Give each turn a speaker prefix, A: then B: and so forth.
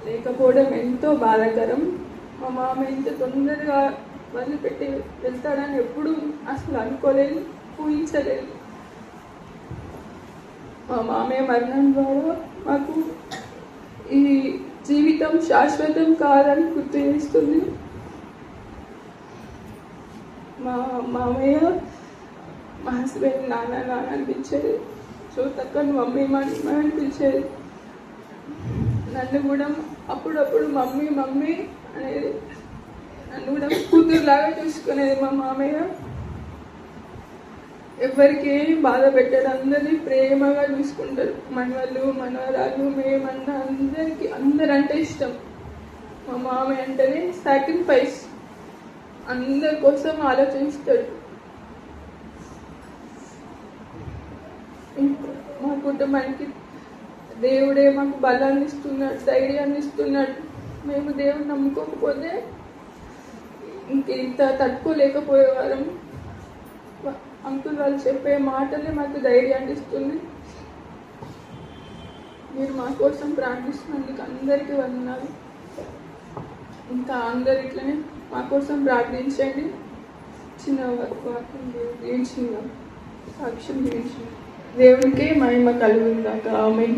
A: లేకపోవడం ఎంతో బాధాకరం. మా మామ ఎంత తొందరగా వదిలిపెట్టి వెళ్తాడని ఎప్పుడు అసలు అనుకోలేదు, ఊహించలేదు. మా మామయ్య మరణం ద్వారా మాకు ఈ జీవితం శాశ్వతం కాదని గుర్తు చేస్తుంది. మా మామయ్య మా హస్బెండ్ నాన్న నాన్న అనిపించేది, శ్రోతక్కను మమ్మీ మమ్మీ అనిపించేది. నన్ను కూడా అప్పుడప్పుడు మమ్మీ మమ్మీ అనేది, నన్ను కూడా కూతురులాగా చూసుకునేది మా మామయ్య. ఎవరికి ఏం బాధ పెట్టారు, అందరినీ ప్రేమగా చూసుకుంటారు. మనవాళ్ళు మనవరాళ్ళు మేమన్నా అందరికీ అందరంటే ఇష్టం. మా మామయ్య అంటేనే సాక్రిఫైస్, అందరి కోసం ఆలోచిస్తాడు. మా కుటుంబానికి దేవుడే మాకు బలాన్ని ఇస్తున్నాడు, ధైర్యాన్ని ఇస్తున్నాడు. మేము దేవుడు నమ్ముకోకపోతే ఇంత తట్టుకోలేకపోయేవారం. అంకుల్ వాళ్ళు చెప్పే మాటలే మాకు ధైర్యాన్ని ఇస్తుంది. మీరు మా కోసం ప్రార్థిస్తున్నందుకు అందరికీ వందనాలు. ఇంకా అందరు ఇట్లనే మా కోసం ప్రార్థించండి. చిన్న వాక్యం దీవించిందా, సాక్ష్యం దీవించింది. దేవునికే మహిమ కలుగుగాక. ఆమేన్.